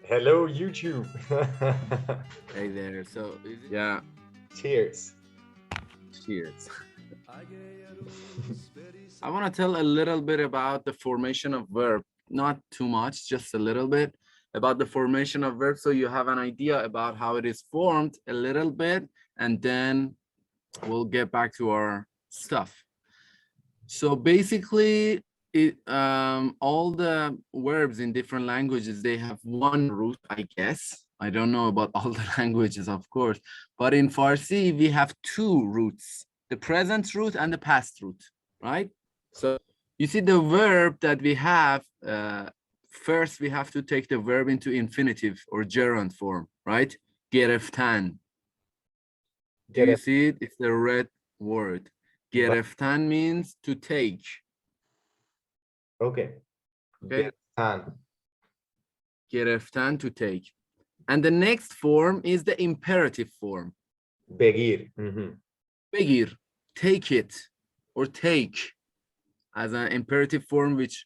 Hello, YouTube. Hey there. So, yeah, Cheers. cheers. I want to tell a little bit about the formation of verb. Not too much, just a little bit about the formation of verb, so you have an idea about how it is formed a little bit, and then we'll get back to our stuff. So basically, all the verbs in different languages, they have one root, I guess. I don't know about all the languages, of course, but in Farsi, we have two roots, the present root and the past root, right? So you see the verb that we have, first we have to take the verb into infinitive or gerund form, right? Gereftan. Do you see it? It's the red word. Gereftan means to take. Okay. Gereftan. Gereftan, to take. And the next form is the imperative form. Begir. Begir, take it or take, as an imperative form which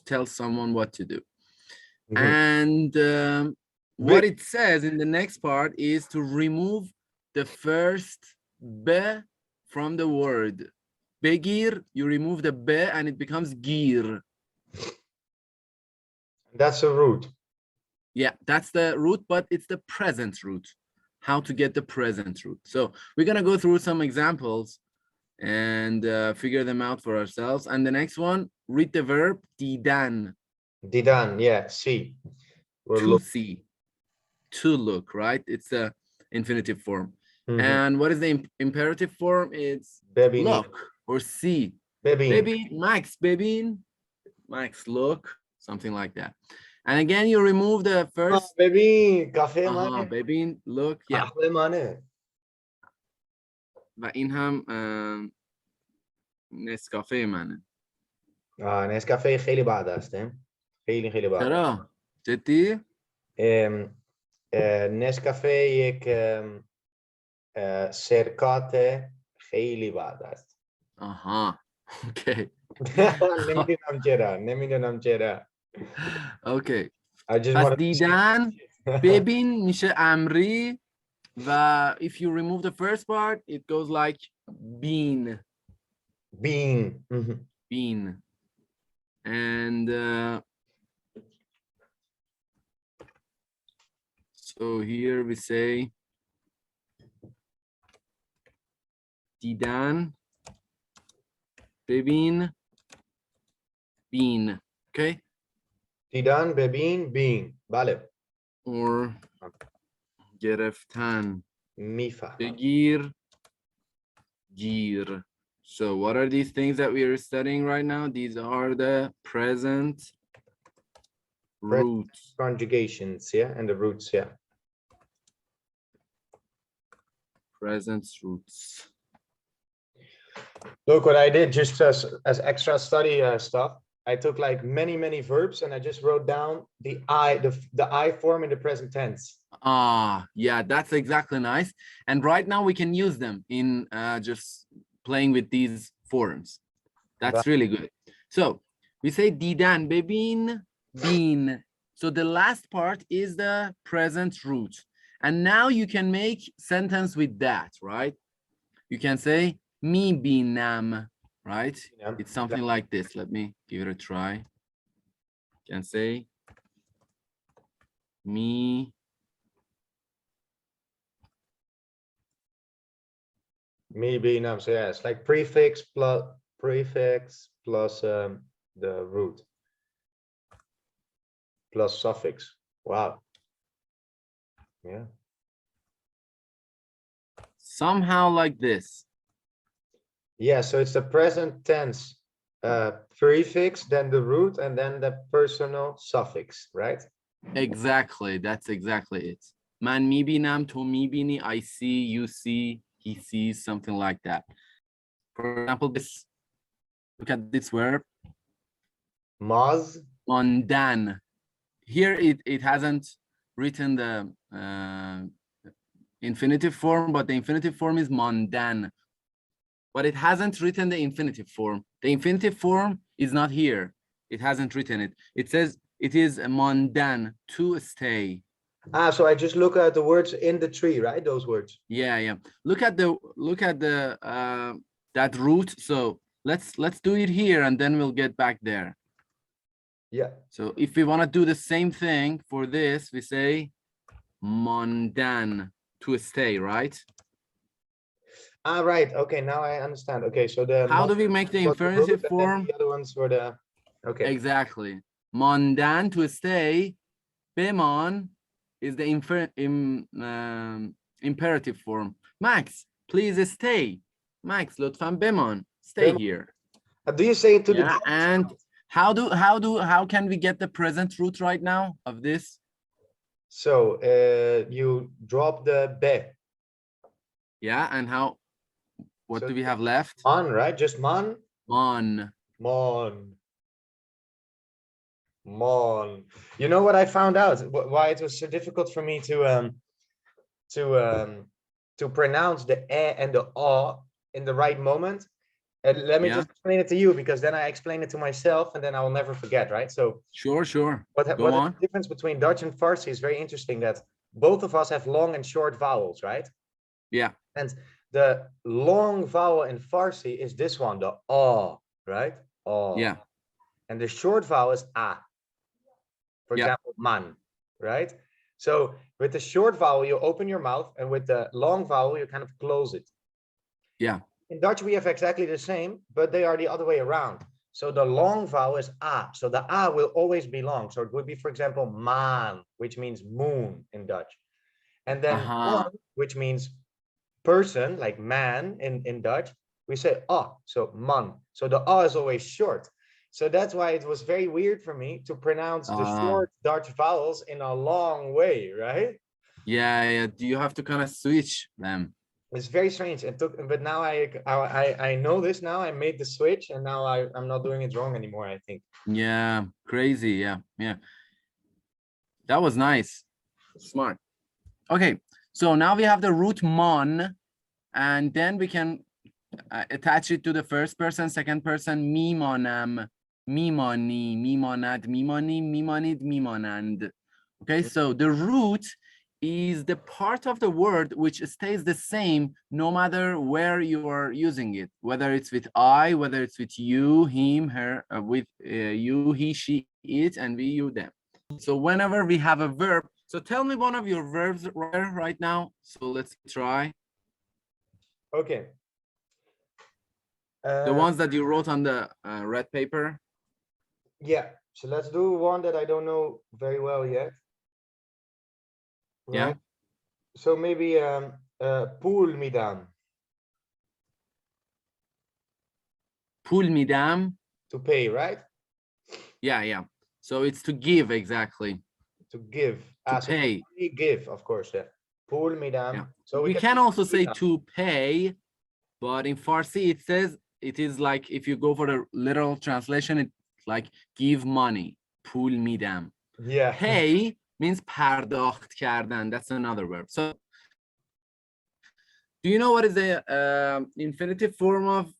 tells someone what to do. And what it says in the next part is to remove the first be from the word. Begir, you remove the be and it becomes gir. That's a root. Yeah, that's the root, but it's the present root. How to get the present root. So we're going to go through some examples and figure them out for ourselves. And the next one, read the verb didan. Didan, yeah, see. To see, to look, right? It's a infinitive form. And what is the imperative form? It's look or see. Baby, Max, baby, Max, look, something like that. And again, you remove the first. Baby, cafe mane. Baby, look, yeah. Cafe mane. و این هم نسکافه منه. نسکافه خیلی بعد هسته. خیلی بعد. چرا؟ جدی؟ نسکافه یک شرکت خیلی بعد است. آها، اوکی. نمیدونم چرا. اوکی. پس دیدن ببین میشه امری و if you remove the first part it goes like been. Been. And so here we say دیدن ببین been. Okay. دیدن ببین بین. بله. Or گرفتن میفهم. بگیر گیر. So what are these things that we are studying right now? These are the present roots. Conjugations, yeah, and the roots, yeah. Present roots. Look what I did just as extra study stuff. I took like many verbs and I just wrote down the I form in the present tense. Yeah, that's exactly nice. And right now we can use them in just playing with these forms. That's really good. So we say didan bebin bin. So the last part is the present root. And now you can make sentence with that, right? You can say mi binam, right? Yeah. It's something like this. Let me give it a try. You can say mi binam. So yeah, it's like prefix plus the root plus suffix. Wow. Yeah. Somehow like this. Yeah, so it's the present tense prefix, then the root, and then the personal suffix, right? Exactly. That's exactly it. Man mibinam, to mibini, I see, you see, he sees, something like that. For example, this, look at this verb. Maz. Mondan. Here it hasn't written the infinitive form, but the infinitive form is mondan. But it hasn't written the infinitive form. The infinitive form is not here. It hasn't written it. It says it is mondan, to stay. Ah, so I just look at the words in the tree, right? Those words. Yeah. Look at the that root. So let's do it here and then we'll get back there. Yeah. So if we want to do the same thing for this, we say mondan, to stay, right? Ah, right. Okay, now I understand. Okay, so the How do we make the was the root, infinitive and then form? the other ones were the okay. Exactly. Mondan, to stay. Bemon is the imperative form. Max, please stay. Max, لطفاً بمان. Stay Bemon. here. Do you say it to Yeah, the and how can we get the present root right now of this? So you drop the be. Yeah, and what So do we have left? man, right? Just man. On. Mon. Mon. You know what I found out? Why it was so difficult for me to pronounce the e and the o in the right moment. And let me Yeah. just explain it to you, because then I explain it to myself and then I will never forget, right? So Sure. what Go is on. the difference between Dutch and Farsi is very interesting, that both of us have long and short vowels, right? Yeah. And the long vowel in Farsi is this one, the o, right? O. Yeah. And the short vowel is a. For Yeah. example, man, right? So with the short vowel, you open your mouth, and with the long vowel, you kind of close it. Yeah. In Dutch, we have exactly the same, but they are the other way around. So the long vowel is a. So the a will always be long. So it would be, for example, maan, which means moon in Dutch. And then man, which means person, like man in Dutch, we say ah. So man. So the a is always short. So that's why it was very weird for me to pronounce the short Dutch vowels in a long way, right? Yeah. Do you have to kind of switch them? It's very strange. It took, but now I know this now. I made the switch, and now I'm not doing it wrong anymore, I think. Yeah, crazy. Yeah. That was nice. Smart. Okay, so now we have the root mon, and then we can attach it to the first person, second person, mimonam, mimoni, mimonad, mimoni, mimonid, mimonand. Okay, so the root is the part of the word which stays the same no matter where you are using it, whether it's with I, whether it's with you, him, her, with you, he, she, it, and we, you, them. So whenever we have a verb, so tell me one of your verbs right now. So let's try. Okay. The ones that you wrote on the red paper. Yeah. So let's do one that I don't know very well yet. Right? Yeah. So maybe pool midam. Pul midam. To pay, right? Yeah. So it's to give, exactly. To give. To pay. So give, of course. Yeah. Pool midam. Yeah. So we can also say to pay, but in Farsi it says, it is like, if you go for the literal translation, it's like give money. Pul midam. Yeah. Pay means pardakht kardan. That's another verb. So do you know what is the infinitive form of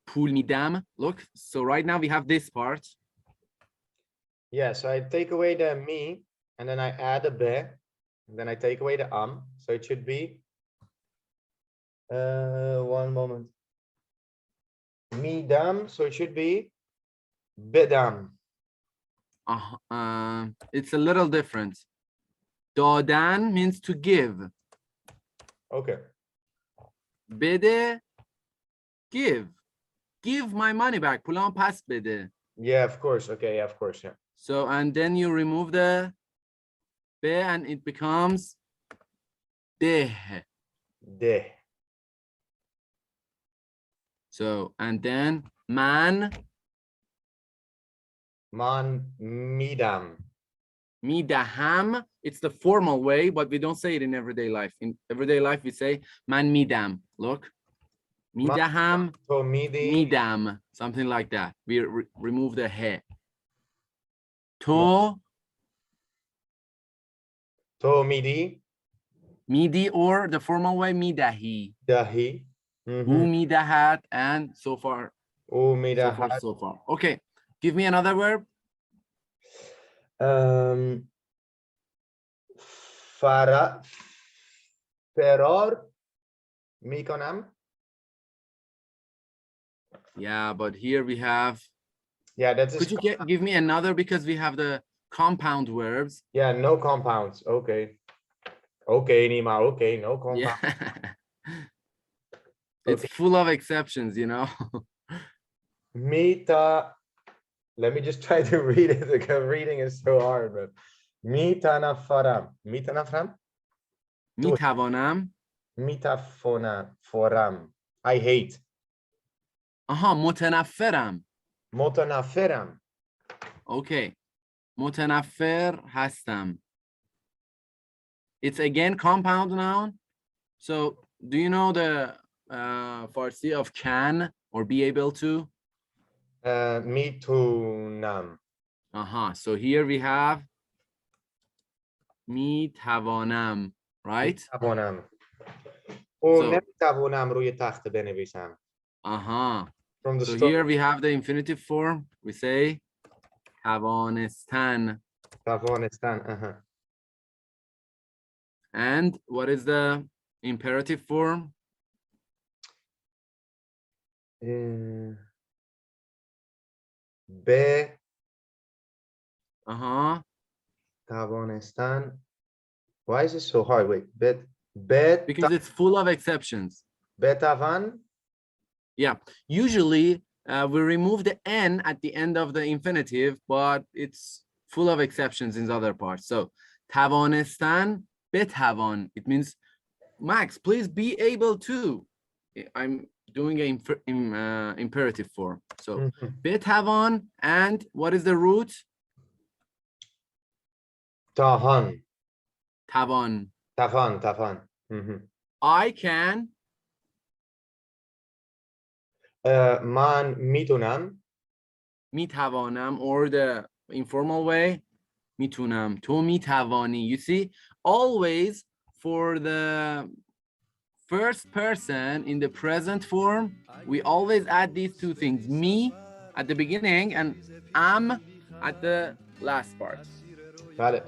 pul midam? Look, so right now we have this part. Yeah, so I take away the me, and then I add a be, and then I take away the so it should be one moment. Midam, so it should be bedam. It's a little different. Dadan means to give. Okay. Bede, give. Give my money back. Pulan pas bede. Yeah, of course. Okay, yeah, of course, yeah. So, and then you remove the be and it becomes deh. De. So, and then man. Man midam. Midaham, it's the formal way, but we don't say it in everyday life. In everyday life, we say man midam. Look, midaham, So midi. midam, something like that. We remove the he. To. To midi. Midi, or the formal way, midahi. Dahi. Who midahat, and so far. Midahat. So far. Okay, give me another verb. فرار میکنم. Yeah, but here we have, Yeah, that is. could you give me another, because we have the compound verbs. Yeah, no compounds. Okay. Okay, Nima. Okay, no compound. Yeah. It's Okay. full of exceptions, you know. Mita. Let me just try to read it because reading is so hard. But میتنفرم. میتنفرم. میتوانم. فرم. I hate. آها، متنفرم. متنفرم. Okay. متنفر هستم. It's again compound noun. So do you know the Farsi of can or be able to? میتونم. So here we have میتوانم, right? میتوانم. So نمیتوانم روی تخت بنویسم. So From the start. here we have the infinitive form. We say توانستن. توانستن. And what is the imperative form? به Uh-huh. توانستن. Why is it so hard? Wait. Because it's full of exceptions. بتوان. Yeah. Usually we remove the N at the end of the infinitive, but it's full of exceptions in the other parts. So توانستن بتوان. It means, Max, please be able to. I'm doing an imperative form. So بتوان, and what is the root? تاهان. توان. توان. I can. من میتونم. میتوانم, or the informal way, میتونم. تو میتوانی. You see, always for the first person in the present form, we always add these two things, me at the beginning and am at the last part. بله.